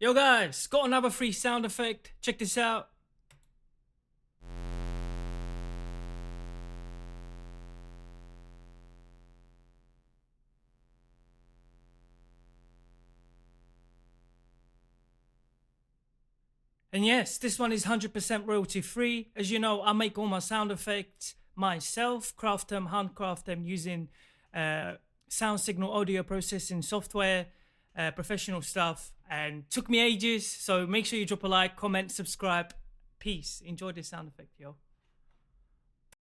Yo guys, got another free sound effect. Check this out. And yes, this one is 100% royalty free. As you know, I make all my sound effects myself, craft them, handcraft them using sound signal audio processing software, professional stuff, and took me ages. So make sure you drop a like, comment, subscribe. Peace. Enjoy this sound effect, yo.